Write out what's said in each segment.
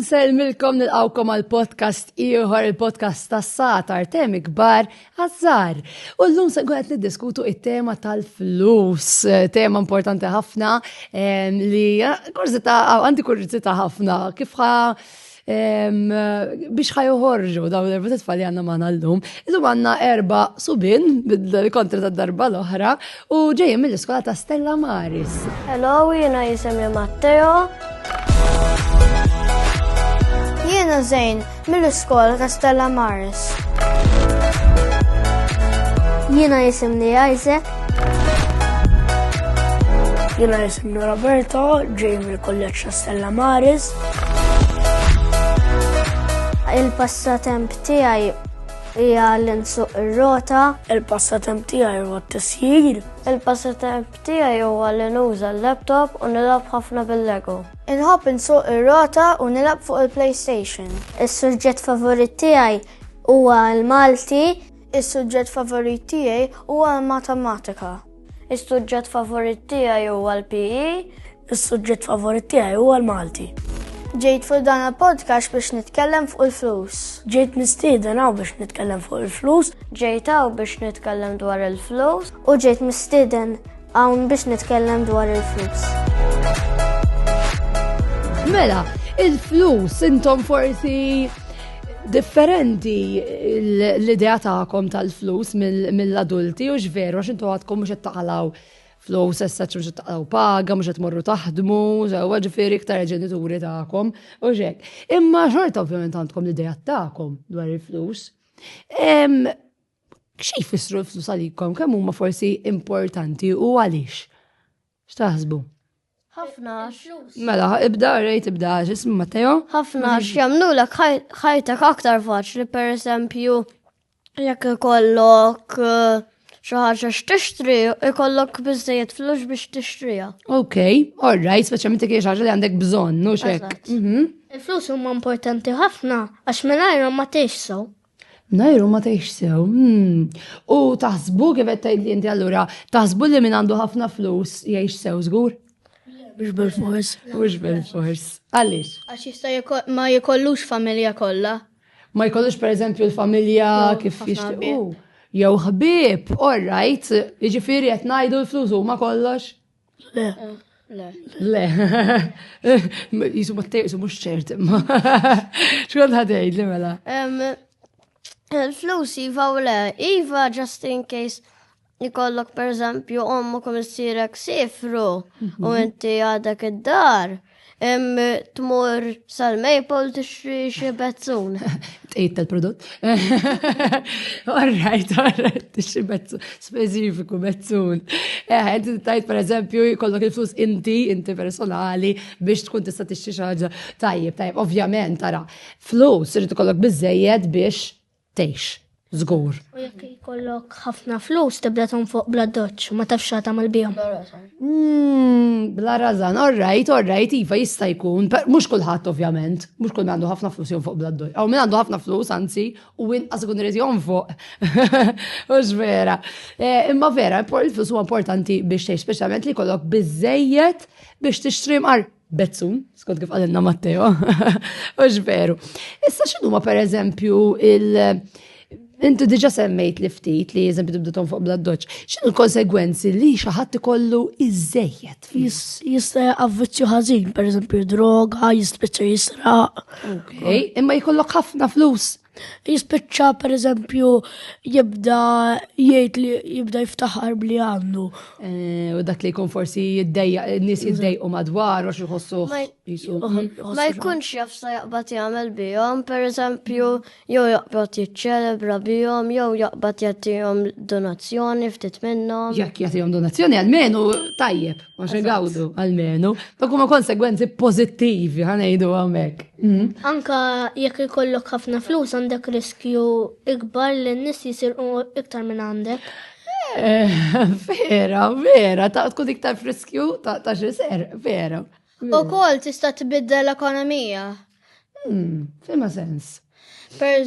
Nselmilkom nilqawkom għal podcast ieħor il-podcast tas-Satar temi kbar għażar. U llum se nkun qed niddiskutu it-tema tal-flus, tema importanti ħafna li għandi kurżità ħafna kif biex ħajoħorġu dawn l-erba tfal li għandna magħna llum. Illum għandna 4 subin bil-kontra tad-darba l-oħra u ġejjin mill-iskola ta' Stella Maris. Hello, jiena jisimni Matteo. Jiena Zejn mill-iskola ta' Stella Maris. Jiena jisimni Isaac. Jiena jisimni Roberto, ġej mill-kolleġġ ta' Stella Maris. Il-passatemp tiegħi hija l-insuq ir-rota. Il-passatemp tiegħi huwa t-tisjir. Il-passatemp tiegħi huwa li nuża l-laptop u nilgħab ħafna bil-Lego. Inħobb insuq ir-rota u nilgħab fuq il-PlayStation. Is-suġġett favorit tiegħi huwa l-Malti. Is-suġġett favorit tiegħi huwa l-matematika. Is-suġġett favorit tiegħi huwa l-PE. Is-suġġett favorit tiegħi huwa l-Malti. Ġejt fuq dan il-podcast biex nitkellem fuq il-flus. Ġejt mistieden hawn biex nitkellem fuq il-flus. Ġejt hawn biex nitkellem dwar il-flus. U ġejt mistieden hawn biex nitkellem dwar il-flus. Mela, il-flus intom forsi differenti l-idea tagħkom tal-flus mill-adulti u x'veru għax intom għadkom mhux qed taqalaw flus essaċ mhux qed taqalaw paga, mhux qed morru taħdmu, sewwa ġifieri iktar ġenituri tagħkom u x'hekk. Imma xorta ovvjament għandkom l-idea tagħkom dwar il-flus. X'e jfissru l-flus għalikom, kemm huma forsi importanti u għaliex? X'taħsbu? Ħafna. Mela, ibda x'ismu Matteo? Ħafna x'jagħmlulek ħajtek aktar faċli, pereżempju jekk ikollok xi ħaġa x'tixtri, ikollok biżżejjed flus biex tixtriha. Okay, all right, speċjalment jekk hija ħaġa li għandek bżonn, u x'hekk. Il-flus huma importanti ħafna għax mingħajrhom ma tgħix sew. Mingħajrhom ma tgħix sew. U taħsbu kif qed tgħidli inti allura, taħsbu li min għandu ħafna flus jgħix sew żgur? Biex bil-fors. Mhux bil-fors. Għaliex? Għax jista' ma jkollux familja kollha. Ma jkollux pereżempju l-familja kif jixtiequ. Jew ħbieb, all right, jiġifieri qed ngħidu l-flus huma kollox? Le. Le. Jisu Matteo mhux ċert imma. X'kont ħadejd li mela? Il-flus iva u le, iva just in case jkollok pereżempju ommok u missierek sifru u inti għadek id-dar. Tmur sal-Maple tixtri xi bezzun. Tqejt tal-prodott. All right, tixtri bezzun, speċifiku bezzun. Inti tajt pereżempju jkollok il-flus inti personali biex tkun tista' tixtri xi ħaġa. Tajjeb, ovvjament tara, flus irid ikollok biżżejjed biex tgħix. Żgur. U jekk jkollok ħafna flus tibda tonfoq bla doċċ, ma tafx tagħmel bihom. Bla razan, all right, iva jista' jkun, mhux kulħadd ovvjament, mhux kull min għandu ħafna flus jonfoq bla doċċ. Aw min għandu ħafna flus anzi u inqas ikun irid jonfoq. Mhux vera. Imma vera, il-flus huwa importanti biex tgħix, speċjalment li jkollok biżżejjed biex tixtri mqar bezzun, skont kif qalilna Matteo. Mhux veru. Issa x'inhuma pereżempju Intu diġa semmejt li ftit li jeżempju tibda tonfoq bla doċċ. X'inhu l-konsegwenzi li xi ħadd ikollu iżejjed? Jista' avviċċju ħażin, pereżempju droga, jispiċċa jisraq. Okay, imma jkollok ħafna flus. Jispiċċa pereżempju jibda jgħid li jibda jiftaħar bli għandu. U dak li jkun forsi jiddejjaq nies jiddejqu madwar għax iħossuh jisu. Ma jkunx jaf sa jaqbad jagħmel bihom, pereżempju jew jaqbad jiċċelebra bihom, jew jaqbad jagħtihom donazzjoni ftit minnhom. Jekk jagħtihom donazzjoni għalmenu tajjeb, għax igawdu għalmenu. Dak huma konsegwenzi pożittivi ħanejdu hemmhekk. Anka jekk ikollok ħafna flus għandek riskju ikbar li n-nies jisirqu iktar minn għandek. Vera, ta' tkun iktar friskju ta' xi ser, vera. Ukoll tista' tbiddel l-ekonomija. F'ima sens. Per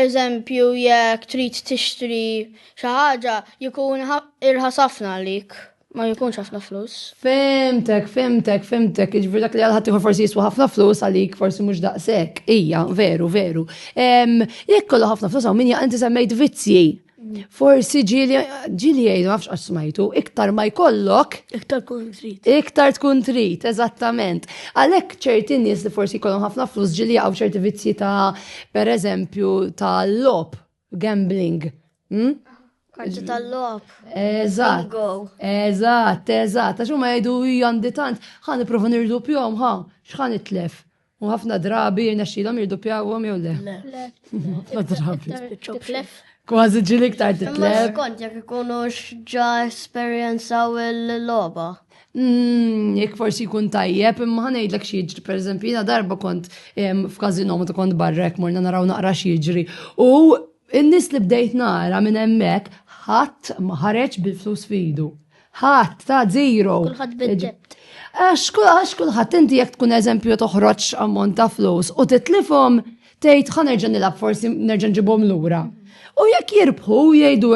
eżempju, jekk trid tixtri xi ħaġa jkun irħas ħafna għalik. Ma jkunx ħafna flus. Fimtek, ġifir dak li għal-ħatti forsi jiswa ħafna flus għalik, forsi mux daqsek. Ija, veru. Jekk kollu ħafna flus għaw minja inti semmejt vizzji. Forsi ġili jgħidu, għafx għasmajtu, iktar ma jkollok. Iktar tkun trit, eżattament. Għalek ċerti nies li forsi kollhom ħafna flus ġili għaw ċerti vizzji ta' per eżempju ta' lop, gambling. Karti tal-lob. Eżatt, għaxu ma jgħidu jgħandi tant, ħan iprofa nirdupjom, xħan itlef. U ħafna drabi jirnexxilhom jirdupjawhom jew le. Ħafna drabi. Kważi ġili iktar titlef. Ma skont jekk ikunu ġa esperjenzaw il-loba. Jekk forsi jkun tajjeb, imma ħanejdlek xi jiġri, pereżempju, jiena darba kont f'każino meta kont barra hekk morna naraw naqra xi jiġri. U in-nies li bdejt nara minn hemmhekk ħadd ma ħareġ bil-flus f'idu. Ħadd ta' zero. Kulħadd bid-debt. Għax kulħadd inti jekk tkun eżempju toħroġ ammont ta' flus u titlifhom tgħid ħa nerġa' nilab forsi nerġa' nġibhom lura. U jekk jirbħu jgħidu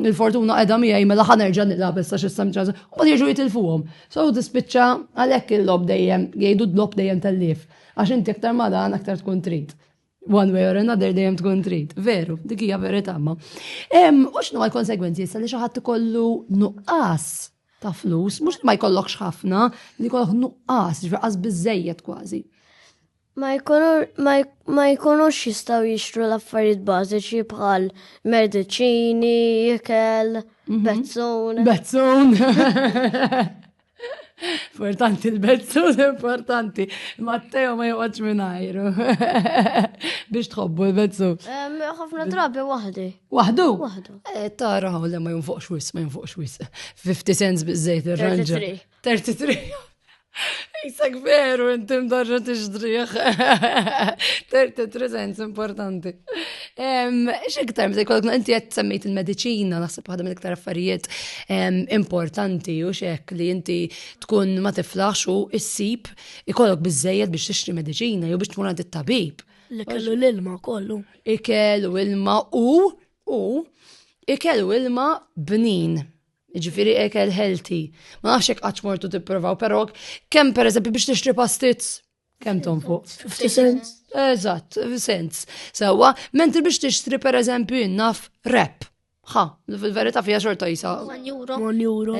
il-fortuna qiegħda miegħi mela ħa nerġa' nilab issa x'issa mċaża, u ma jerġgħu jitilfuhom. So tispiċċa għalhekk il-lob dejjem jgħidu d-lob dejjem tal-lif. Għax inti aktar ma dan aktar tkun trid. One way or another dejjem tkun trid. Veru, dik hija verità ma. U x'nu l-konsegwenzi issa li xi ħadd ikollu nuqqas ta' flus, mhux li ma jkollokx ħafna, li jkollok nuqqas, ġifier biżejjed kważi. Ma jkunux jistgħu jixtru l-affarijiet bażiċi bħal mediċini, ikel, bezzun. Bezzun. Importanti il-bezzun, importanti. Matteo ma joqgħodx mingħajru. Biex tħobbu l-bezzun. Ħafna drabi waħdi. Waħdu? Waħdu. Tara ħawle ma jinfuqx wis. 50 cents biżejt ir-ranġa. 33. Isak veru, intim darġa tixdriħ. 33 cents, importanti. X'iktar, meta jkollok inti qed semmejt il-mediċina, naħseb waħda mill-iktar affarijiet importanti u x'hekk li inti tkun ma tiflaħx u issib ikollok biżejjed biex tixtri mediċina jew biex tmur għand it-tabib. L-ikel u l-ilma kollu. Ikel u ilma u ikel u ilma bnin. Ġifiri ekel healthy. Ma nafx hekk qatt mortu tipprovaw, però kemm pereżempju biex tixtri pastizz? Kemm tonfuq? 50 cents. Eżatt, cents. Sewwa, mentri biex tixtri pereżempju naf rep. Fil-verità fija xorta jisa. 1 euro. 1 euro.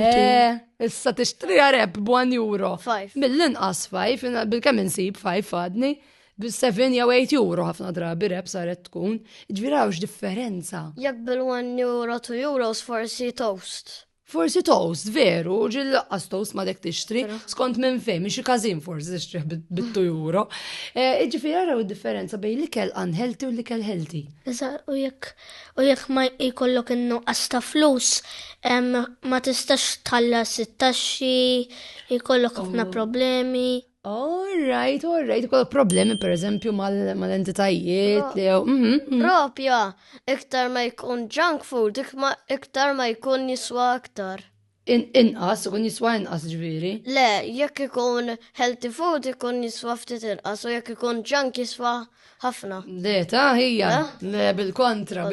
Issa tixtri rep b'1 euro. 5. Mill-inqas 5, bil-kemm insib 5 fadni. Bil-7 jew 8 euro ħafna drabi rep saret tkun. Ġviraw differenza. Jekk bil-1 euro 2 euros forsi toast. Forsi toast, veru, ġil laqqas toast ma dek tixtri, skont minn fejn, xi każin forsi tixtri bit-2 euro. Ġifieri araw id-differenza bejn l-ikel unhealthy u l-ikel healthy. U jekk ma jkollok innuqqas ta' flus, ma tistax tħallas it-taxxi, jkollok ħafna problemi. All right, ikollok problemi per eżempju mal-entitajiet li Propja, iktar ma jkun junk food, iktar ma jkun jiswa aktar. Inqas, ikun jiswa inqas ġviri? Le, jekk ikun healthy food ikun jiswa ftit inqas, u jekk ikun junk jiswa ħafna. Le, ta' hija. Le, bil-kontra,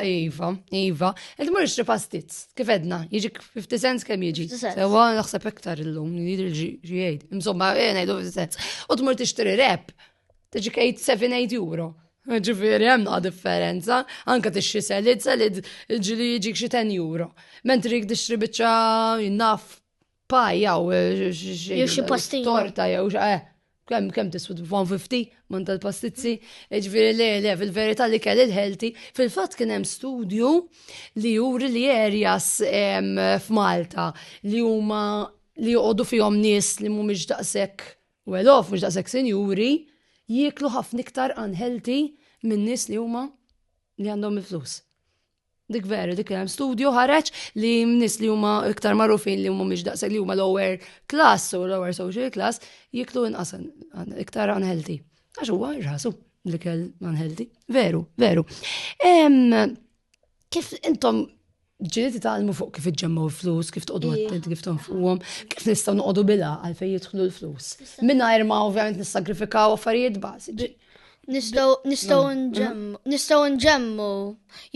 Iva. Ed mur ixtri pastizz, kif edna, jiġik 50 cents kemm jiġi. Sewa naħseb iktar illum, jidri ġiejt. Insomma, ngħidu 50 cents. U tmur tixtri rep, tiġik 7-8 euro. Ġifieri hemm differenza, anke tixtri salid ġili jiġik xi 10 euro. Mentri tixtri biċċa naf paj jew xi pastina. Torta jew kemm tiswed 150 man tal-pastizzi, ġifieri le fil-verità li kell il-healthy. Fil-fatt kien hemm studju li juri li areas f'Malta li huma li joqogħdu fihom nies li mhumiex daqshekk well-off, mhux daqshekk sinjuri, jieklu ħafna iktar unhealthy minn nies li huma li għandhom il-flus. Dik veru, dik hemm studju ħareġ li nies li huma iktar magħrufin li huma mhux daqshekk li huma lower class u lower social class jiklu inqas iktar unhealthy. Għax huwa rasu li kell unhealthy. Veru. Kif intom ġieli titgħallmu fuq kif iġġemmaw flus, kif tqogħdu attenti, kif tonfuhom, kif nistgħu noqogħdu bilha għalfejn jidħlu l-flus. Mingħajr ma ovvjament nissagrifikaw affarijiet bażiċi. Nistgħu nġemmu,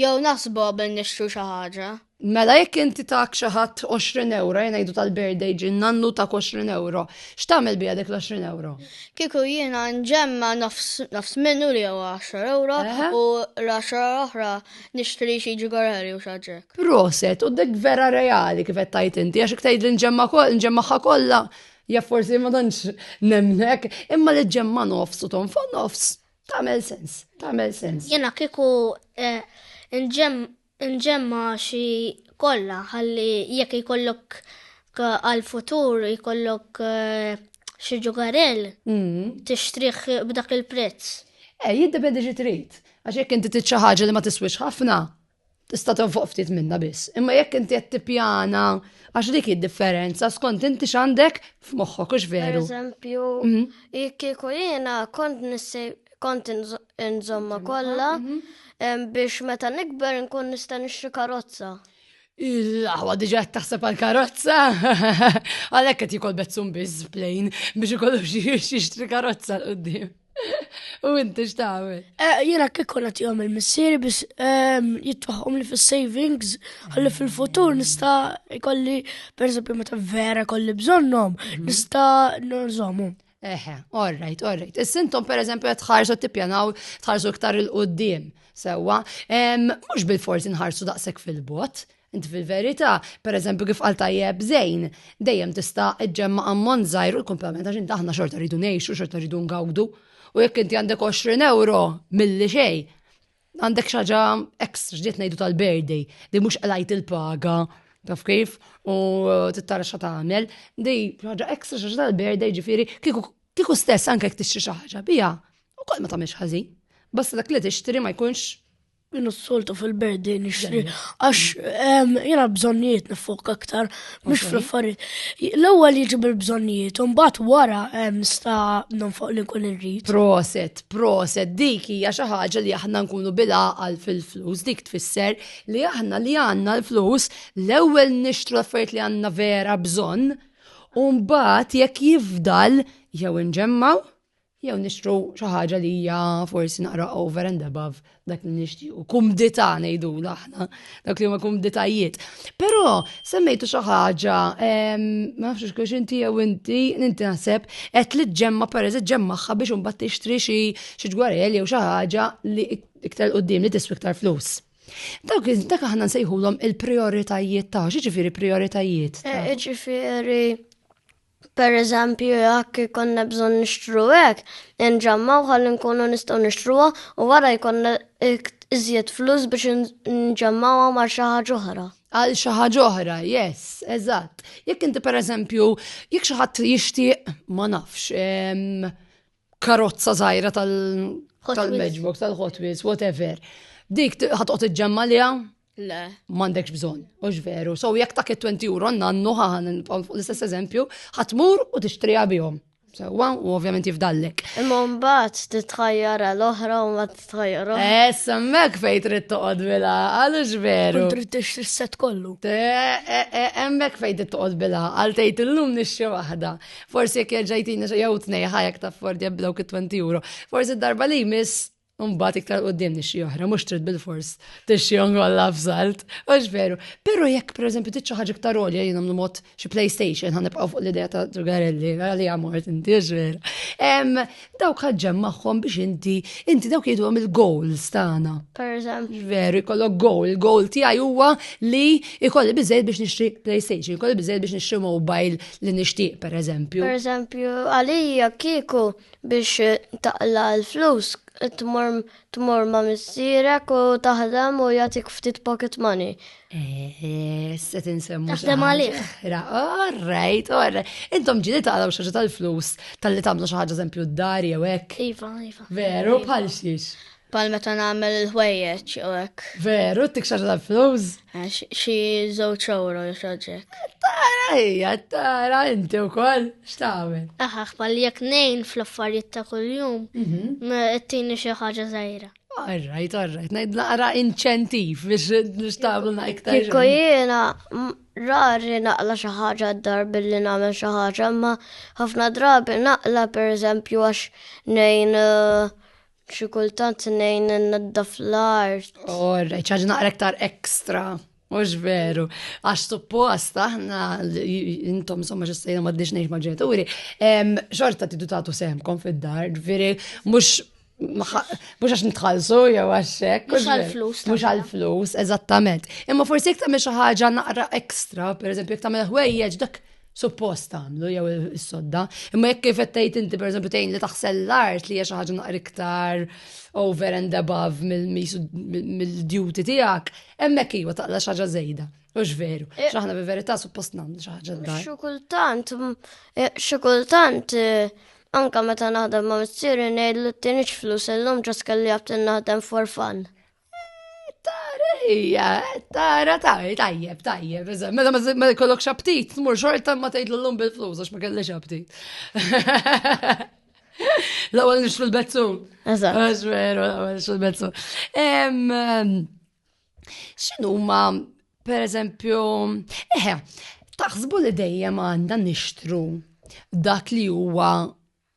jew naħsbu qabel nixtru xi ħaġa. Mela jekk inti tak xi ħadd 20 euro, jgħidu tal-birthday ġin nannu tak 20 euro, x'tagħmel biha dik l-20 euro? Kieku jiena nġemma nofs minnu li huwa 10 euro u l-10 oħra nixtri xi ġigarelli u xaġek. Proset, u dik vera reali kif qed tajt inti, għax tgħid li nġemmaħa kollha, ja forsi ma tantx nemnek, imma li ġemma nofs u tonfol nofs. Tagħmel sens. Jiena kieku nġemma xi kollha ħalli jekk ikollok għal-futur ikollok xi ġugarell tixtrih b'dak il-prezz. Jiddependi xi trid, għax jekk inti trid xi ħaġa li ma tiswix ħafna, tista' tonfoq ftit minnha biss. Imma jekk inti qed tippjana għax dik id-differenza skont inti x'għandek f'moħħok hux veru. Pereżempju, kieku jiena kont nżomma kollha biex meta nikber nkun nista' nixtri karozza. Il-għawa diġa taħseb għal-karozza, għalek għet jikol bezzum bizplejn biex jikollu xieċtri karozza l-qoddim. U inti xtawel? Jena kikon għat jgħam il-missieri bis jitwaħom li fil-savings, għalli fil-futur nista jkolli, per esempio, meta vera kolli bżonnom, nista nżommu. All right. Is-sintom per eżempju tħarsu tippjanaw tħarsu iktar il-qoddim, sewa, mux bil-forsi nħarsu daqsek fil-bot. Inti fil-verità, per eżempju kif qal tajjeb Zejn, dejjem tista' iġġemma ammont żgħir u l-komplement għax inti aħna xorta rridu ngħixu, xorta rridu ngawdu. U jekk inti għandek 20 euro milli xejn, għandek xi ħaġa ekstra ġdiet ngħidu tal-birthday, di mhux qlajt il-paga, taf kif, u tittara xa tagħmel, di ħaġa ekstra xi ħaġa tal-birthday ġifieri kieku stess anke jekk tixtri xi ħaġa biha, ukoll ma tagħmilx ħażin. Basta dak li tixtri ma jkunx Jena s-soltu fil-birthday nixtri, għax jena bżonnijiet nifok aktar, mux fil-affarijiet. L-ewwel jiġib il-bżonnijiet, un bat wara nista' nonfoq li nkun irrid. Proset, dik hija xi ħaġa li aħna nkunu bil-għaqal fil-flus, dik tfisser li aħna li għandna l-flus l-ewwel nixtru affarijiet li għandna vera bżonn, u mbagħad jekk jifdal jew inġemmaw jew nixtru xi ħaġa li hija forsi naqra over and above dak li nixtiequ. Kumdità ngħidulu aħna, dak li huma kumditajiet. Però semmejtu xi ħaġa, ma nafx kux inti jew inti naħseb qed li ġemma pereżempju ġemmaħħa biex imbagħad tixtri xi ġwarel jew xi ħaġa li iktar qudiem li tiswi iktar flus. Dak aħna nsejħulhom il-prijoritajiet ta' x'jiġifieri prijoritajiet. Ġifieri per eżempju, jekk konna bżonn nixtru hekk, nġammaw ħalli nkunu nistgħu nixtruha u wara jkollna iżjed flus biex nġammawha ma' xi ħaġa oħra. Għal xi ħaġa oħra, yes, eżatt. Jekk inti pereżempju, jekk xi ħadd jixtieq ma nafx karozza żgħira tal-Matchbox, tal-Hot Wheels, whatever. Dik ħadqod iġġemma liha? Le. M'għandekx bżonn, mhux veru. So jekk dak 20 euro nannu l-istess eżempju, ħatmur u tixtriha bihom. Sewwa u ovvjament jifdallek. Imma mbagħad titħajjara l-oħra u ma titħajjara. Hemmhekk fejn trid toqgħod bilha, għalux veru. Trid tixtri s-set kollu. Hemmhekk fejn trid toqgħod bilha, għal tgħid illum nixtri waħda. Forsi jekk jerġajtina jew tnejn ħajjek ta' Ford jabblewk 20 euro. Forsi d-darba li jmiss Mbagħad iktar qudiem nixxi oħra, mhux trid bil-fors tixxihom kollha f'żalt, mhux veru. Però jekk pereżempju trid xi ħaġa iktar għolja jien nagħmlu mod xi PlayStation ħanibqgħu fuq l-idea ta' Zugarelli, għalli mort inti mhux veru. Dawk ħaġġem magħhom biex inti dawk jgħidulhom il-goals tagħna. Pereżempju. Veru, jkollok goal. Il-goal tiegħi huwa li jkolli biżejjed biex nixtri PlayStation, jkolli biżejjed biex nixtri mobile li nixtieq pereżempju. Pereżempju, għalija kieku biex taqla l-flus tmur ma' missierek u taħdem u jagħtik ftit pocket money. Se tinsemmu. Taħdem għalih. All right. Intom ġieli taqgħu xi ħaġa tal-flus tal-li tagħmlu xi ħaġa eżempju d-dar jew hekk. Iva. Veru bħal xiex. Bħal meta nagħmel il-ħwejjeġ u hekk. Veru tik xi ħaġa tal-flus. Xi żewġ euro jew xi ħaġa. Tara inti wkoll x'tagħmel. Bħal jekk ngħin fl-affarijiet ta' kuljum, ittini xi ħaġa żgħira. All right. Ngħid naqra inċentiv biex tagħmlu iktar. Kieku jiena rari naqla xi ħaġa d-dar billi nagħmel xi ħaġa, imma ħafna drabi naqla pereżempju għax ngħin xi kultant ngħin naddaf l-art. All right, ħaġa naqra iktar ekstra. Mux veru. Għax suppost, aħna, intom somma ġessajna ma d-dix neħx maġġeturi, xorta tidu tagħtu semkom fid-dar, veri, mux għax nitħalsu, jew għaxek. Mux għal-flus. Mux għal-flus, eżattament. Imma forsi jek tagħmel xi ħaġa naqra ekstra, per eżempju, jek tagħmel ħwejjeġ dak suppost tagħmlu jew is-sodda. Imma jekk kif qed tgħid inti pereżempju tgħin li taħsel l-art li hija xi ħaġa naqra iktar over and above mill-duty tiegħek, hemmhekk iva taqla xi ħaġa żejda. Mhux veru. X'aħna bil-verità suppost nagħmlu xi ħaġa d-dar. Xi kultant anke meta naħdem ma' missieri ngħid li t-tienix flus illum ġas kelli għabtin naħdem for fun. Tara, tajjeb. Meta ma jkollok xabtit, tmur xorta ma tgħid l-lum bil-flus għax ma kellix xabtit. L-ewwel nixtru l-bezzun. Eżatt. Għax veru, l-ewwel nixtru l-bezzun. X'inhuma, pereżempju, taħsbu li dejjem għandna nixtru dak li huwa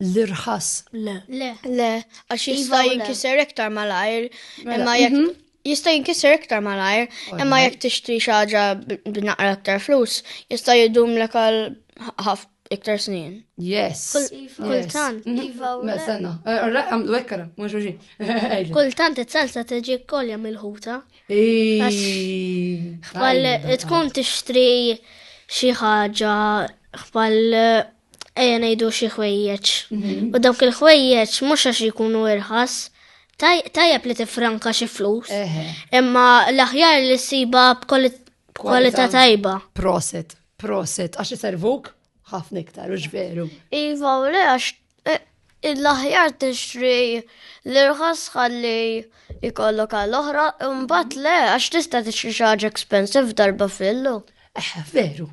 l-irħas. Le, għax jista' jinkiser iktar malajr, imma jekk jista' jinkiser iktar malajr, imma jekk tixtri xi ħaġa b'naqra iktar flus, jista' jidumlek għal iktar snin. Yes. Kultant. Senna, għamlu ekkara, mux uġi. Kultant it-salsa tiġi kolja mill-ħuta. Bħal tkun tixtri xi ħaġa bħal ngħidu xi ħwejjeġ. U dawk il-ħwejjeġ mhux għax ikunu irħas, tajjeb li tifranka xi flus. Imma l-aħjar li ssiba b'kwalità tajba. Proset, għax iservuk ħafna iktar, ux veru. Iva, u le għax l-aħjar tixtri l-irħas ħalli jkollok għall-oħra, mbagħad le għax tista' tixtri xi ħaġa expensive darba fillu. Veru,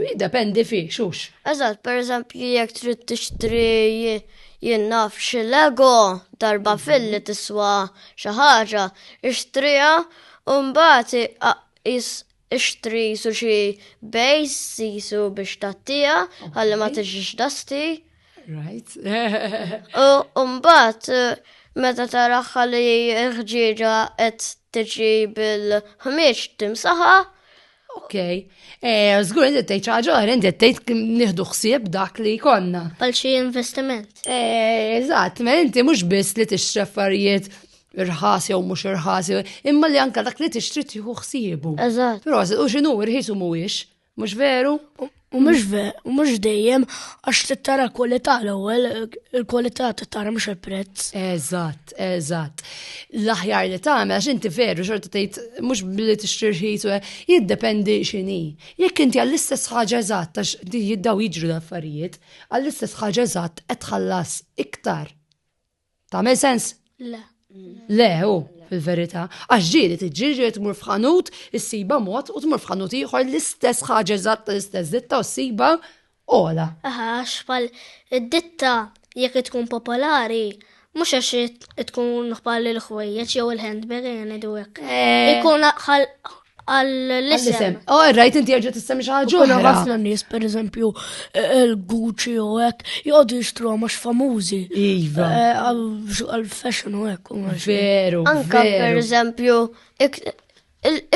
jiddependi fi, xux. Eżatt, pereżempju jekk trid tixtri jinnaf xi Lego darba filli tiswa xi ħaġa, ixtriha u mbagħad ixtri su xi base jisu biex tattija ħalli ma tiġix dasti. Right. U mbagħad meta taraħ ħalli ħġieġa qed tiġi bil-ħmieġ timsaħa. Okej. Żgur inti tgħid ħaġa oħra, inti tgħid nieħdu ħsieb dak li jkollna. Bħal xi investiment. Eżatt, ma inti mhux biss li tixtri affarijiet irħas jew mhux irħas, imma li anke dak li tixtri tieħu ħsiebu. Eżatt. Però u x'inhu irħis u mhuwiex, mhux veru? U mhux dejjem għax tittara l-kwalità l-ewwel, il-kwalità tittara mhux il-prezz. Eżatt. L-aħjar li tagħmel għax inti veru xorta tgħid mhux billi tixtri rħis jiddependi x'inhi. Jekk inti għall-istess ħaġa eżatt għax jiddaw jiġru l-affarijiet, għall-istess ħaġa eżatt qed tħallas iktar. Tagħmel sens? Le, fil-verità. Għax ġieli tiġġieli tmur f'ħanut, issiba mod u tmur f'ħanut ieħor l-istess ħaġa eżatt l-istess ditta u ssiba ola. Għax bħal id-ditta jekk tkun popolari, mhux għax tkun bħal il-ħwejjeġ jew il-handbag ngħidu hekk. Ikun għall-isem. Rajt inti jerġa' tissemmi xi ħaġa Kuna oħra. ħafna nies pereżempju il-Gucci u hekk jgħodu jixtruha mhux famużi. Iva. Għal-fashion u hekk. Veru. Anka pereżempju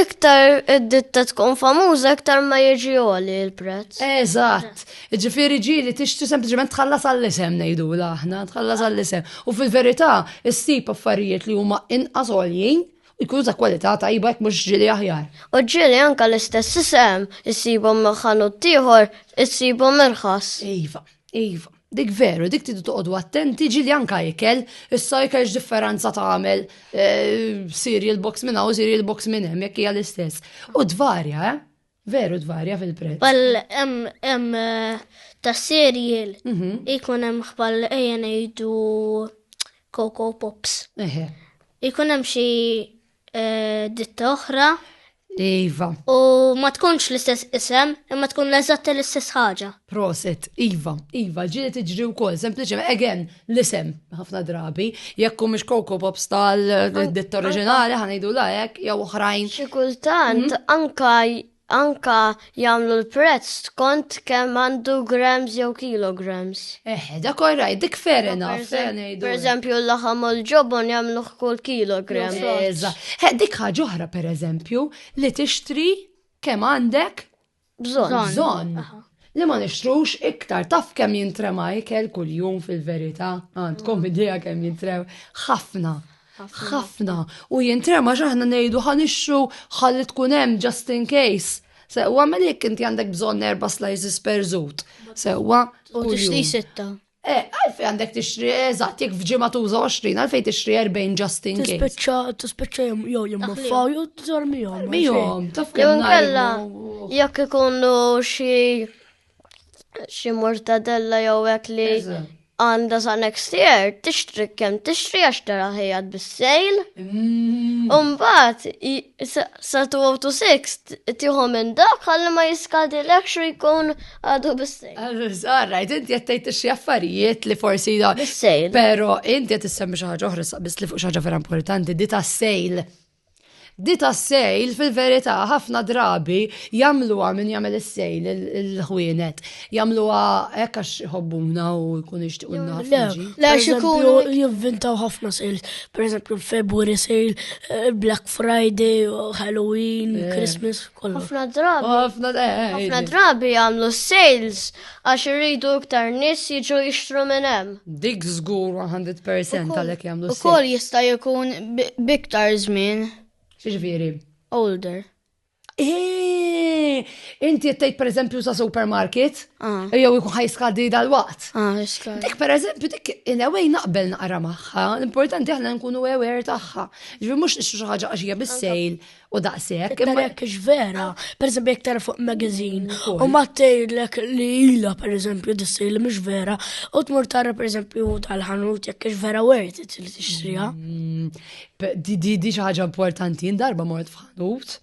iktar id-ditta tkun famuża iktar ma jiġi għoli l-prezz. Eżatt. Ġifieri ġieli tixtri sempliċement tħallas għall-isem ngħidu aħna, tħallas għall-isem. U fil-verità issib affarijiet li huma inqas għoljin jkunu ta' kwalità tajba jekk mhux ġieli aħjar. U ġieli anke l-istess isem issibhom ħanut ieħor issibhom irħas. Iva. Dik veru, dik tidu toqgħodu attenti ġieli anke ikel, issa jekk differenza tagħmel cereal box minn hawn, cereal box minn hemm jekk hija l-istess. U dvarja, veru dvarja fil-prezz. Bal hemm ta' cereal ikun hemm bħal ejja ngħidu Coco Pops. Ikun hemm xi ditta oħra. Iva. U ma tkunx l-istess isem, imma tkun eżatt l-istess ħaġa. Proset, Iva, ġieli tiġri wkoll, sempliċement, again, l-isem ħafna drabi, jekk mhux Coco Pops tal-ditta oriġinali ħanejdu hekk jew oħrajn. Xi kultant anka jagħmlu l-prezz skont kemm għandu grams jew kilograms. Dak orrajt, dik fair enough, pereżempju l-laħam u l-ġobon jagħmlu kull kilogram. Dik ħaġa oħra pereżempju li tixtri kemm għandek Bżonn. bżonn. Li ma nixtrux iktar, taf kemm jintrema ikel kuljum fil-verità. Għandkom idea kemm jintrema. Ħafna. U jintrema xaħna ngħidu ħanixxu ħalli tkun hemm just in case. Sewwa melik inti għandek bżonn 4 slices per żut. Sewwa U tixtri 6. Għalfej għandek tixtri, eżatt, jek fġima tuża 20, għalfej tixtri 40 just in case. Tispiċċa jew jemmaffaw, jew t-żar mijom. Mijom, taf Jew kemm inkella najmu. jekk ikunu xi mortadella jew hekk li għandha sa next year, tixtri kemm tixtri għax tara ħejjad bis-sejl. Mbagħad sa 2 to 6 tieħu minn dak ħalli ma jiskadilek xi jkun għadu bis-sejl. Alright, inti qed tgħid xi affarijiet li forsi da. Bis-sejl. Pero inti qed issemmi xi ħaġa oħra biss li fuq xi ħaġa vera importanti, di tas-sejl. Di tas-sejl fil-verità ħafna drabi jagħmluha min jagħmel is-sejl il-ħwienet. Jagħmluha hekk għax iħobbuna u jkun jixtiequlna ħafna. Le xikunu jivvintaw ħafna sales. Per eżempju, February sale, Black Friday, Halloween, Christmas, kollu. Ħafna drabi jagħmlu sales għax iridu iktar nies jiġu jixtru minn hemm. Dik żgur 100% għalhekk jagħmlu s-sejl. Ukoll jista' jkun biktar żmien. Xiġifieri? Older. Inti jttajt per eżempju sa supermarket, jew jkun ħajskadi dal-waqt. Iskar. Dik per eżempju, dik in-ewej naqbel naqra magħha, l-importanti aħna nkunu aware tagħha. Ġifieri mhux nixtru xi ħaġa għax hija bis-sejl u daqshekk. Tara jekk vera, per eżempju jekk tara fuq magazine, u ma tgħidlek li ilha per eżempju dis-sejl mhux vera, u tmur tara per eżempju tal-ħanut jekk vera worth it li tixtriha. Di xi ħaġa importanti, jien darba mort f'ħanut.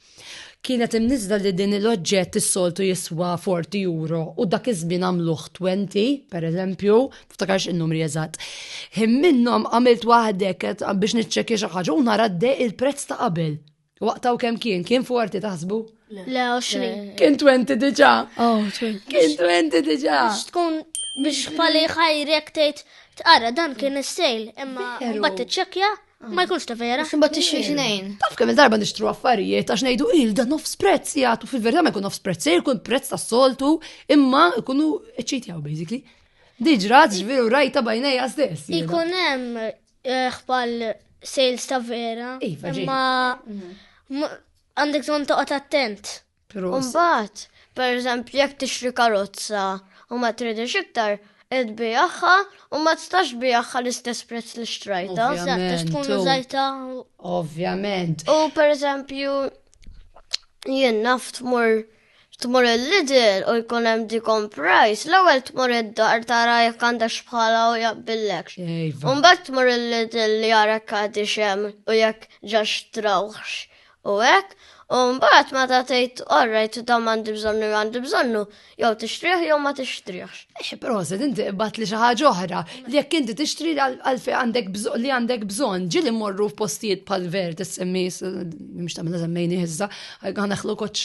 Kienet imnizda li din l-oġġett is-soltu jiswa 40 euro u dak iż-żmien għamluh 20, per eżempju, ftakarx in-numri eżatt. Minnhom għamilt waħdek biex niċċekkja xi ħaġa u nara il-prezz ta' qabel. Waqtaw kemm kien 40 taħsbu? Le 20. Kien 20 diġà. Kien Kien 20 diġà. Tkun biex fali ħajrek tgħid tara dan kien is-sejl, imma mbagħad tiċċekkja ma jkunx ta' vera. X'imbagħad tixtri xnejn. Taf kemm il-darba nixtru affarijiet għax ngħidu da nofs prezz jagħtu fil-verità ma jkun nofs prezz, jkun prezz tas-soltu, imma jkunu eċċitjaw basically. Diġrat ġveru rajta bajnejja stess. Ikun hemm ħbal sales ta' vera, imma għandek bżonn toqgħod attent. Mbagħad, pereżempju jekk tixtri karozza u ma tridx iktar, id-bijaħħa u ma tistax bijaħħa l-istess prezz li xtrajta. Tkun użajta. Ovvjament. U per eżempju, jien naf tmur il-Lidl u jkun hemm dikon price, l-ewwel tmur id-dar tara jekk għandek bħala u jaqbillek. U mbagħad tmur il-Lidl li jara għadi xem u jekk ġa xtrawx u hekk. U mbagħad meta tgħid alright da m'għandi bżonnu, jew tixtrih jew ma tixtrihx. Però se inti qbad li xi ħaġa oħra li jekk inti tixtri għalfejn għandek bżonn li għandek bżonn, ġieli mmorru f'postijiet bħal ver tissemmi mhux tagħmel semmejni issa, ħaneħlu koċ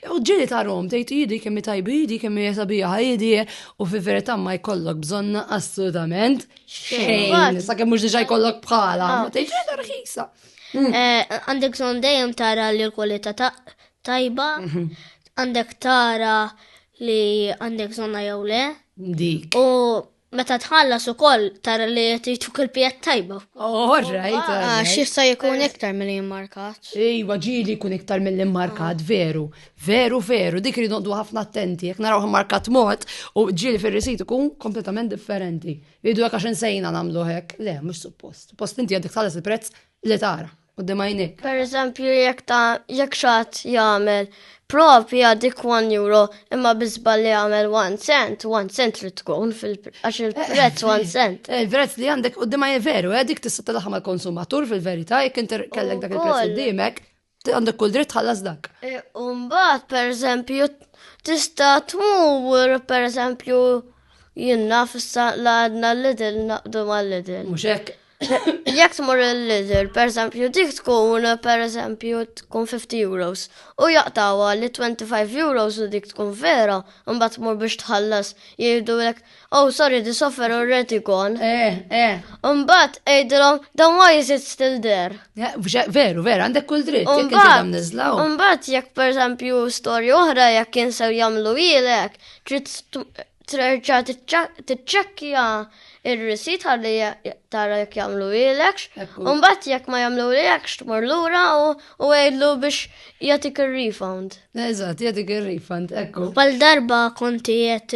u ġieli tarhom tgħid jidi kemm tajbi, jidi kemm hija sabiħa jidi u fil-verità ma jkollok bżonn assolutament xejn. Sakemm mhux diġà jkollok bħala, ma tgħidx rħisa. Għandek bżonn dejjem tara li l-kwalità tajba, għandek tara li għandek bżonna jew le. Dik. U meta tħallas ukoll tara li jtituk il-pijat tajba. Alright. X'jista' jkun iktar mill-immarkat. Ejwa ġieli jkun iktar mill-immarkat, veru. Veru, dik li noqdu ħafna attenti, jekk naraw immarkat mod u ġieli fir-risit ikun kompletament differenti. Jidu jekk għax insejna nagħmlu hekk. Le, mhux suppost. Post inti għandek tħallas il-prezz li tara. Għajnek. Per eżempju, jekk xatt jagħmel propi għadik 1 euro imma bizbal li għamel 1 cent li tkun għax il-prezz 1 cent. Il-prezz li għandek u d-ma veru, dik tista talaħam għal-konsumatur fil-verita, jek inti kellek dak il-prezz d-dimek, għandek kull dritt ħallas dak. Umbat, per eżempju, tista tmur, per eżempju, jinna fissa la għadna l-Lidl naqdu ma l-Lidl. Muxek. jekk tmur il-Lidl, per eżempju, dik tkun, per eżempju, tkun 50 euros. U jaqtawa li 25 euros u dik tkun vera, mbagħad tmur biex tħallas jgħidu lek, oh, sorry, this offer already gone. Mbagħad ejdilhom, then why is it still there? Veru, għandek kull dritt, jekk inti dam nizlaw. Mbagħad jekk per eżempju storja oħra jekk jinsew jagħmlu ilek, trid terġa' tiċċekkja ir-risit ħalli tara jekk jagħmlu ilek. Mbagħad jekk ma jagħmlu ilek tmur lura u għidlu biex jagħtik ir-refund. Eżatt, jagħtik ir-refund, ekku. Bħal darba konti qed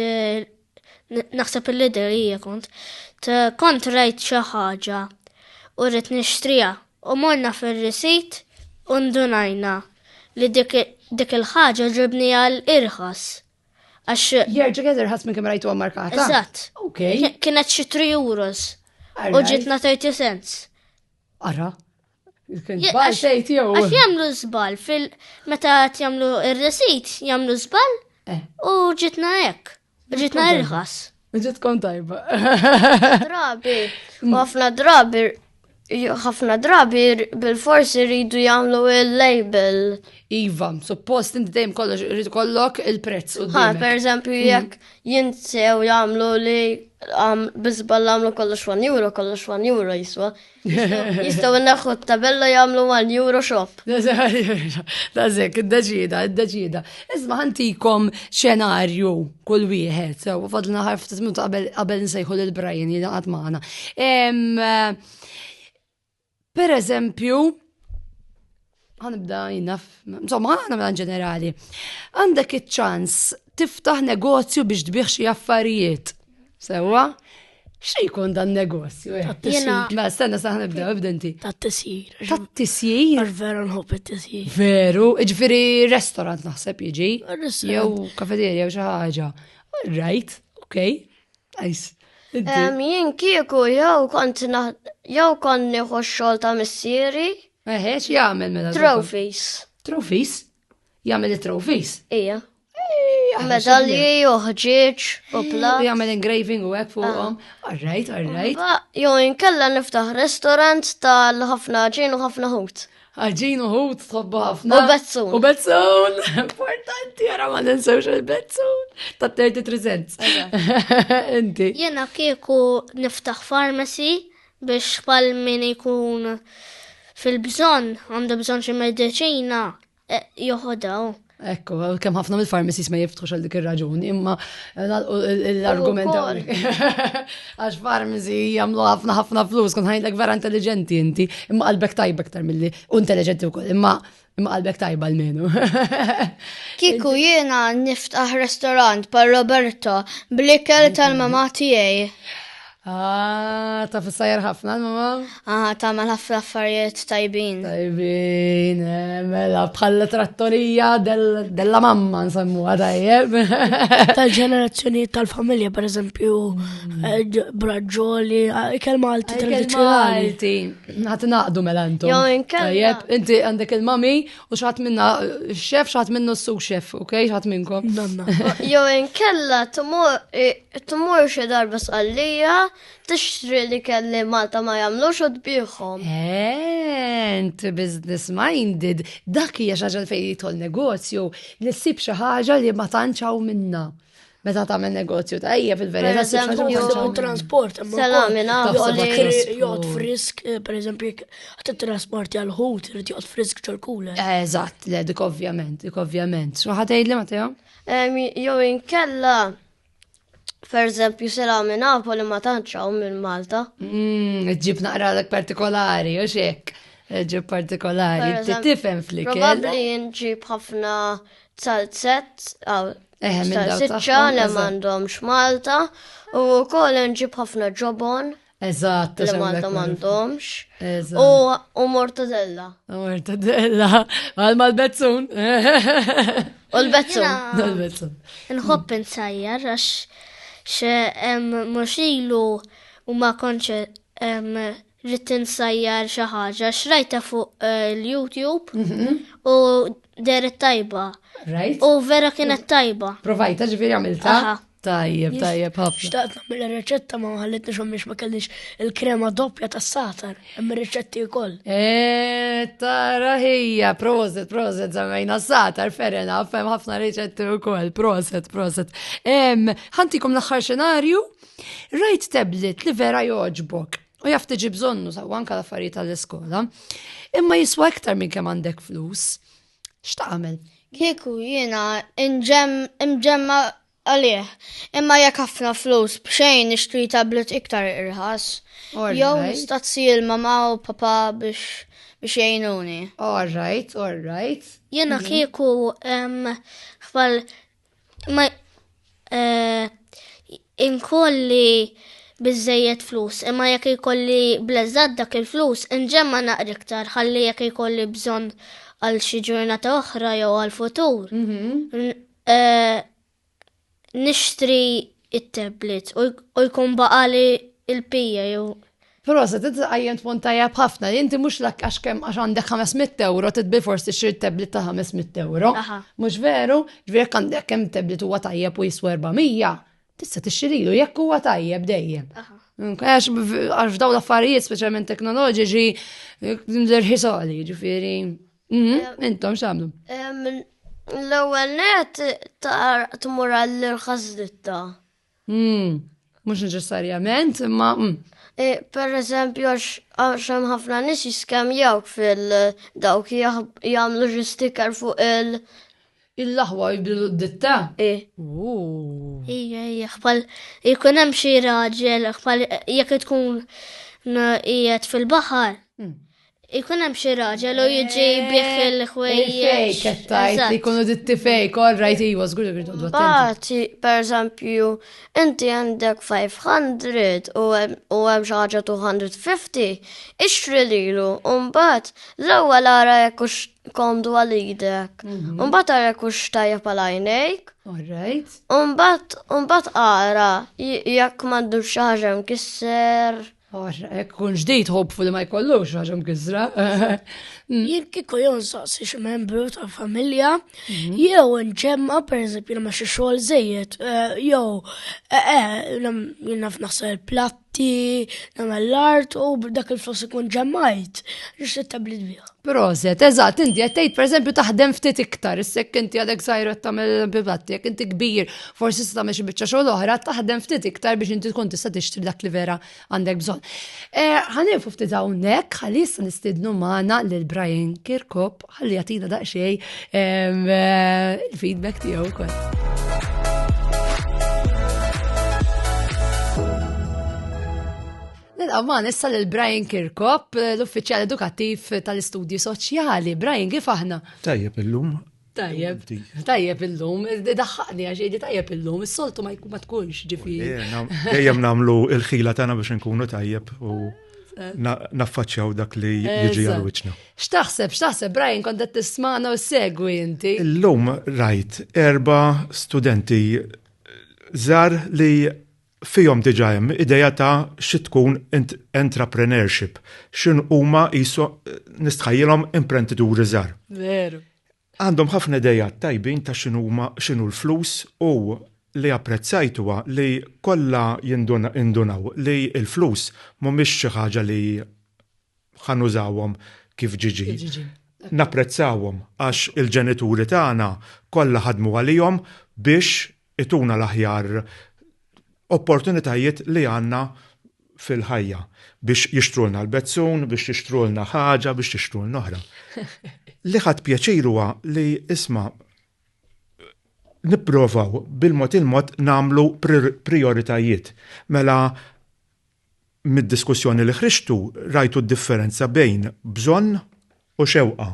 naħseb il-lider hija kont rajt xi ħaġa u rrid nixtriha u morna fir-risit u ndunajna li dik il-ħaġa ġibni għal irħas. Jerġa' għedher ħadd minn kemm rajtu markata. Eżatt. Okay. Kienet xi 3 euros. U ġitna 30 cents. Ara. Kien żball tgħid jew. Għax jagħmlu żball meta jagħmlu ir-resit jagħmlu żball u ġitna hekk. Ġitna irħas. Ġitkom tajba. ħafna drabi bil-forsi rridu jagħmlu il-label. Iva, suppost inti dejjem kollox irid kollok il-prezz per eżempju jekk jinsew jagħmlu li biżbal jagħmlu kollox 1 euro, kollox 1 euro jiswa. Jistgħu naħħu t-tabella jagħmlu 1 euro shop. Dażek, id-deċida. Isma' ħantikom xenarju kull wieħed, sew fadlna ħarf tismut qabel nsejħu lil Brian jingħaqad magħna. Per eżempju, ħanibda jinnaf, insomma, ħanibda ġenerali, għandek iċ-ċans tiftaħ negozju biex tbieħ xi affarijiet. Sewa? X'jkun dan negozju? Ma stenna sa ħanibda, ibda inti. Tat-tisjir. Tat-tisjir? Vera nħobb it-tisjir. Veru, ġifieri restorant naħseb jiġi. Jew kafeterja jew xi ħaġa. Right, okay. Nice. Jien kieku jew kont nieħu x-xogħol ta' missieri. X'jagħmel mela? Trophies. Trophies? Jagħmel it-trophies? Ija. Medalji u ħġieġ u plat. Jagħmel engraving u hekk fuqhom. All right. Jew inkella niftaħ restaurant tal-ħafna ġin u ħafna ħut. Ġin u ħut tħobbu ħafna. U bezzun. U bezzun. Importanti, għara ma ninsewx il-bezzun. Ta' 33 cents. Inti. Jena kieku niftaħ farmacy biex bħal min ikun fil-bżon, għandu bżon xi mediċina, joħodaw. Ekku, kemm ħafna mill-pharmacies ma jiftħux għal dik ir-raġuni, imma l-argument hawnhekk. Għax pharmacy jagħmlu ħafna flus, kont ħajlek vera intelligenti inti, imma qalbek tajba aktar milli u intelligenti wkoll, imma qalbek tajba l-menu. Kiku jiena niftaħ restaurant par Roberto bl-ikel tal-mama tiegħi. Ta' fissajjar ħafna l-mama? Ta' mal ħafna affarijiet tajbin. Tajbin, mela bħalla trattorija della mamma nsemmuha tajjeb. Tal-ġenerazzjoni tal-familja, per eżempju, braġġoli, ikel Malti tradizzjonali. Malti, ħat naqdu melantu. Jew inkella. Tajjeb, inti għandek il-mami u xaħat minna x-xef, xaħat minnu s-sous-chef, ok? Xaħat minnkom. Jew inkella tmur xi darba sqallija tixtri li kelli Malta ma jagħmlux u tbieħhom. Inti business minded, dak hija xi ħaġa fejn jidħol negozju li ssib xi ħaġa li ma tantxaw minna. Meta tagħmel negozju tajja fil-verità ssib xi ħaġa transport. Salamina jgħod frisk, per eżempju, għat trasporti għal-ħut, irid jgħod frisk ċarkula. Eżatt, le dik ovvjament. Xi ħadd tgħidli Matteo? Jew inkella per eżempju salami Napoli ma tantxaw minn Malta. Ġib naqra dak partikolari, u xek. Ġib partikolari. Tifhem flikel. Probabbli nġib ħafna salzett, salsiccia li m'għandhomx Malta, u wkoll nġib ħafna ġobon. Eżatt, li Malta m'għandhomx. U mortadella. Mortadella. Għalma l-bezzun. U l-bezzun. Nħobb insajjar għax muxilu u ma konċe rrit insajjar xaħġa xrajta fuq l-YouTube u deret tajba. Right? U vera kienet tajba. Provajta ġifiri għamilta? Tajjeb, ħafna. Xtaqt nagħmel ir-riċetta ma ħallitni xommiex ma kellix il-krema doppja tas-satar, hemm ir-riċetti wkoll. Tara hija, proset, żammejna satar, ferena, fem ħafna riċetti wkoll, proset. Ħantikom l-aħħar xenarju, rajt tablet li vera joġbok, u jaf tiġi bżonnu saw anke l-affarijiet tal-iskola, imma jiswa iktar minn kemm għandek flus. X'tagħmel? Kieku jiena imġemma għalih, imma jekk ħafna flus b'xejn nixtri tablet iktar irħas. Jew nistazzi l-mama u papa biex jgħinuni. All right. Jena kieku xbal ma inkolli bizzejiet flus, imma jekk ikolli blezzad dak il-flus, inġemma naqri iktar, ħalli jekk ikolli bżonn għal xi ġurnata oħra jew għal futur. Nixtri it-tablet u jkun baqali il-pija jew. Proset, inti għajjent punt tajjeb ħafna, inti mhux lak għax għandek 500 euro titbi forsi tixtri tablet ta' 500 euro. Mhux veru, ġifieri għandek kemm tablet huwa tajjeb u jiswa 400, tista' tixtrilu jekk huwa tajjeb dejjem. Għax dawn l-affarijiet speċjalment teknoloġiċi l-irħisoli, ġifieri. Intom x'għamlu? L-ewwel net tmur għall-irħas ditta. Mhux neċessarjament, imma Per eżempju, għax hemm ħafna nies jiskemjawk fil-dawk jagħmlu ġi sticker fuq il-laħwa jibdilu d-ditta? Ija, xbal jkun hemm xi raġel, xbal jekk tkun qiegħed fil-baħar. Ikun hemm xi raġel u jiġi bih il-ħwejjeġ. Fake tajt li jkunu ditti fake, all right, iwa żgur li rridu attenti. Bati, per eżempju, inti għandek 500 u hemm xi ħaġa 250, ixtri lilu, u mbagħad l-ewwel ara jekk hux komdu għal-idek. U mbagħad ara jekk hux tajjeb għal għajnejk. All right. U mbagħad ara jekk m'għandux xi ħaġa mkisser. Kun ġdijt hopfu li ma jkollux ħaġa mkisra. Jien kieku jew nsaqsi xi membru ta' familja, jew nġemma pereżempju ma xi xogħol żejjed, jew jien naf naħsel platti, nagħmel l-art u dak il-flus ikun ġemmajt, nixtri tablet biha. Proset, eżatt, inti qed tgħid pereżempju taħdem ftit iktar, issek inti għadek żgħir qed tagħmel platti, jekk inti kbir, forsi tista' tagħmel xi biċċa xogħol oħra, taħdem ftit iktar biex inti tkun tista' tixtri dak li vera għandek bżonn. Ħaniefu ftit hawnhekk, ħalli issa nistidnu magħna lil Brian Kirkop, ħalli jagħtina daqsxejn il-feedback tiegħu wkoll. Nilqaw issa lil Brian Kirkop, l-uffiċjal edukattiv tal-istudji soċjali. Brian, kif aħna? Tajjeb illum. Tajjeb illum, daħħaqni għax jgħidi tajjeb illum, is-soltu ma tkunx ġifieri. Dejjem nagħmlu l-ħila tagħna biex inkunu tajjeb u naffaċċjaw dak li jiġi għal wiċċna. X'taħseb, Brian, kont qed tisma'na u segwi inti? Illum rajt 4 studenti żgħar li fihom diġà hemm idea ta' xi tkun entrepreneurship, x'in huma qisu nistħajjilhom imprendituri żgħar. Veru. Għandhom ħafna idejat tajbin ta' x'inhu l-flus u li apprezzajtuha li kollha jindunaw li l-flus mhumiex xi ħaġa li ħanużawhom kif ġiġi. Napprezzawhom għax il-ġenituri tagħna kollha ħadmu għalihom biex ituna l-aħjar opportunitajiet li għandna fil-ħajja biex jixtrulna l-bezzun, biex jixtrulna ħaġa, biex jixtrulna oħra. Li ħadd pjaċir huwa li isma' nipprovaw bil-mod il-mod nagħmlu prioritajiet. Mela mid-diskussjoni li ħriġtu rajtu d-differenza bejn bżonn u xewqa,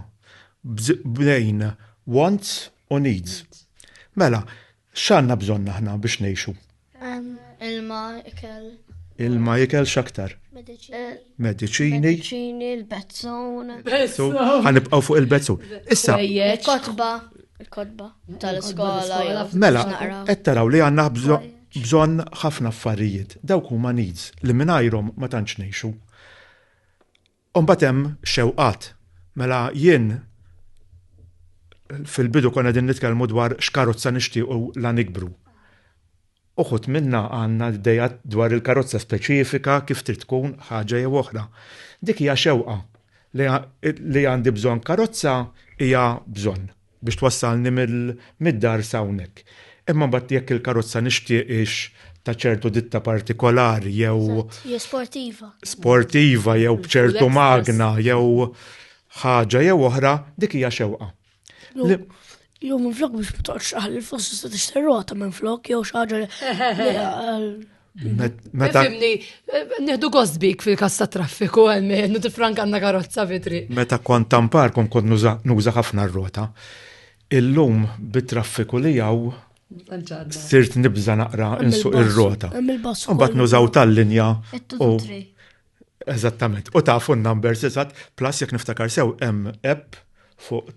bejn wants u needs. Mela, x'għandna bżonn aħna biex ngħixu? Ilma, ikel. Ilma, ikel x'aktar? Mediċini. Il-bezzun. Ħanibqgħu fuq il-bezzun. Issa. Il-kodba tal-iskola. Mela, qed taraw li għandna bżonn ħafna affarijiet. Dawk huma needs li mingħajrhom ma tantx ngħixu. Imbagħad hemm xewqat. Mela jien fil-bidu konna din nitkellmu dwar x'karozza nixtiequ la nikbru. Uħut minna għanna d-dejat dwar il-karozza speċifika kif trid tkun ħaġa jew oħra. Dik hija xewqa li għandi bżonn karozza hija bżonn biex twassalni mid-dar sawnek. Imma mbagħad jekk il-karozza nixtieqx ta' ċertu ditta partikolari jew sportiva jew b'ċertu magna jew ħaġa jew oħra dik hija xewqa. Jew minn flok biex mtoqx aħli l-flus tista' tixtri rota minn flok jew xi ħaġa Meta nieħdu gost bik fil-każ ta' traffiku għalmejn tifrank għandna karozza vitri. Meta kont tampar kont nuża ħafna r-rota. Illum bit-traffiku li jaw sirt nibża naqra insuq ir-rota. Mbagħad nużaw tal-linja. Eżattament. U tafu n-numbers eżatt, plus jekk niftakar sew hemm app fuq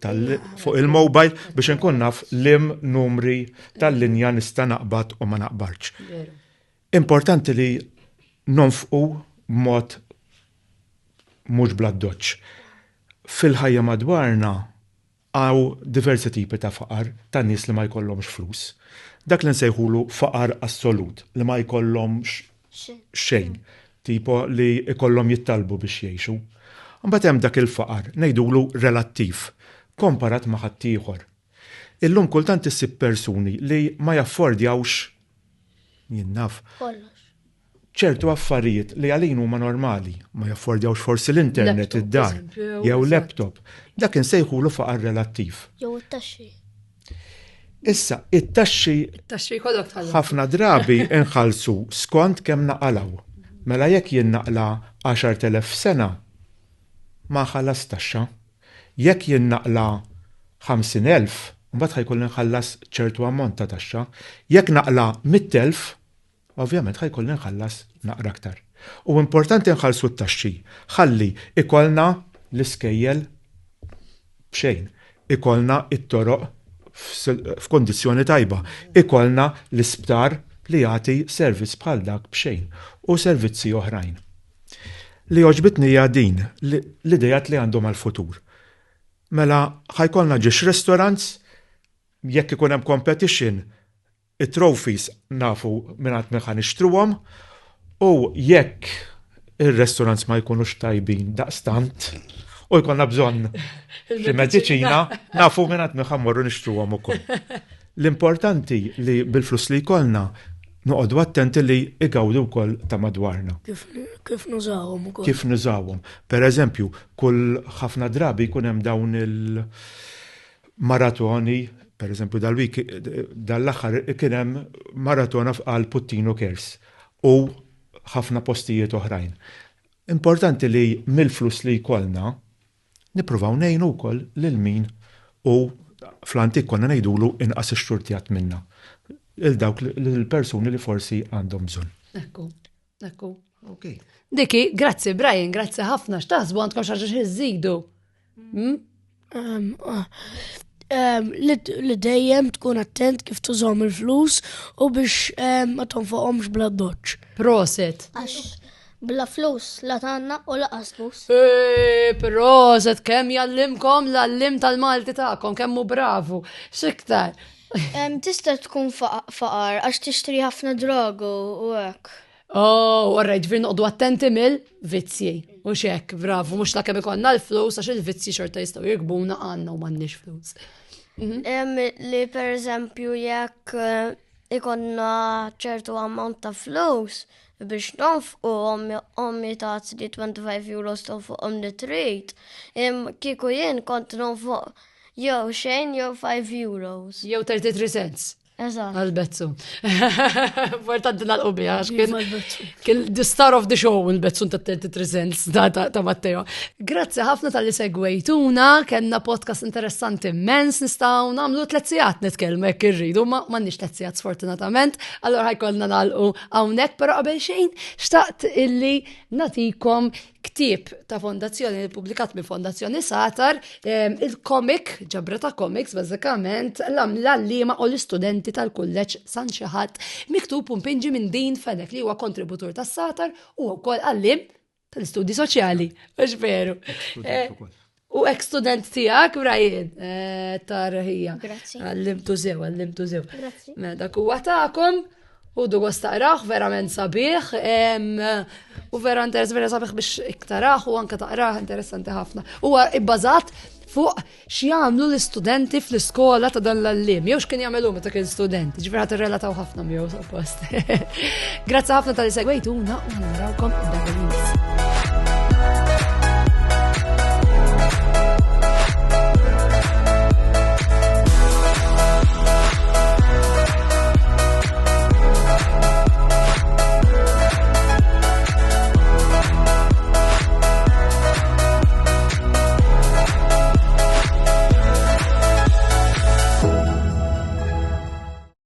il-mobile biex nkun naf lim numri tal-linja nista' naqbad u ma naqbarx. Importanti li nonfqu b'mod mhux bla doċċ. Fil-ħajja madwarna għaw diversi tipi ta' faqar tan nies li ma jkollhomx flus. Dak li nsejħulu faqar assolut li ma jkollhomx xejn, tipo li jkollhom jittalbu biex jgħixu. Mbagħad hemm dak il-faqar ngħidulu relattiv, komparat ma' ħadd ieħor. Illum kultant issib persuni li ma jaffordjawx jinnaf ċertu affarijiet li għalin huma normali, ma jaffordjawx forsi l-internet id-dar, jew laptop, dak insejħulu faqar relattiv. Jew it-taxxi. Issa, it-taxxi ħafna drabi inħallsu skont kemm naqalaw. Mela jekk jien naqla 10,000 sena, ma ħallas taxxa. Jekk jien naqla 50,000, mbagħad ħajkolli nħallas ċertu ammont ta' taxxa. Jekk naqla 100,000, ovvjament ħajkolli nħallas naqra aktar. U importanti nħallsu t-taxxi. Ħalli ikollna l-iskejjel b'xejn, ikollna it-toroq f'kondizzjoni tajba, ikollna l-isptar li jagħti servizz bħal dak b'xejn u servizzi oħrajn. Li oġbitni hija din l-idejat li għandhom għal-futur. Mela ħajkollna ġiex restaurants, jekk ikun hemm competition, it-trophies nafu mingħand minn ħanixtruhom, u jekk ir-restaurants ma jkunux tajbin daqstant, u jkollna bżonn xi mediċina, nafu mingħand minn ħammorru nixtruhom ukoll. L-importanti li bil-flus li jkollna noqogħdu attenti li igawdu wkoll ta' madwarna. Kif nużawhom ukoll. Kif nużawhom. Pereżempju, kull ħafna drabi jkun hemm dawn il-maratoni, pereżempju dal-aħħar kien hemm maratona għal Puttino Kers u ħafna postijiet oħrajn. Importanti li mill-flus li jkollna nippruvaw ngħinu wkoll lil min u fl-antik konna ngħidulu inqas ix-xurtjat minna. Il-dawk l-persuni li forsi għandhom bżonn. Ekku. Diki, grazzi Brian, grazzi ħafna, x'taħsbu għandkom xi ħaġa żidu? Li dejjem tkun attent kif tużhom il-flus u biex ma tonfoqhomx bla doċċ. Proset. Bla flus, la tanna u laqas flus. Proset, kemm jallimkom l-allim tal-Malti tagħkom, kemmu bravu. X'iktar. Tista' tkun faqar għax tixtri ħafna drogu u hekk. Orrejt, ġifieri noqogħdu attenti mill-vizzji. U x'hekk, bravu, mhux ta' kemm ikollna l-flus għax il-vizzji xorta jistgħu jirkbuna għandna u m'għandniex flus. Li pereżempju jekk ikonna ċertu ammont ta' flus biex nonfqu ommi tagħti li 25 euros tonfoqhom li trid, kieku jien kont nonfoq jew xejn jew 5 euros. Jew 33 cents. Eżatt. Għal-Bezzu. Importanti nalqu biha kien the star of the show il-Bezzu ta' 33 cents ta' Matteo. Grazzi ħafna tal-li segwejtuna, kellna podcast interessanti immens, nistgħu nagħmlu 3 sigħat nitkellmu jekk irridu, ma m'għandniex 3 sigħat sfortunatament, allura ħajkollna nagħlqu hawnhekk, però qabel xejn xtaqt illi nagħtikom ktieb ta' fondazzjoni li pubblikat minn Fondazzjoni Satar, il-komik, ġabra ta' komiks, bażikament l-allima u l-istudenti tal-kulleġġ San Xaħat, miktub un pinġi minn Din Fedek li huwa kontributur tas Satar u wkoll għallim tal-istudji soċjali. Mhux veru. U ex-student tiegħek, Brian, tarħija. Grazzi. Għallimtu sew. Grazzi. Dak huwa tagħkom U du gost taqraħ verament sabiħ, u vera sabiħ biex iktaraħ u anka taqraħ interessanti ħafna. Huwa ibbażat fuq x'jagħmlu l-istudenti fl-iskola ta' dan l-allim, jew x'kien jagħmlu meta kien studenti, ġifier ħadd irrelataw ħafna miegħu suppost. Grazzi ħafna tal-li segwejtuna u narawkom id-dagliż.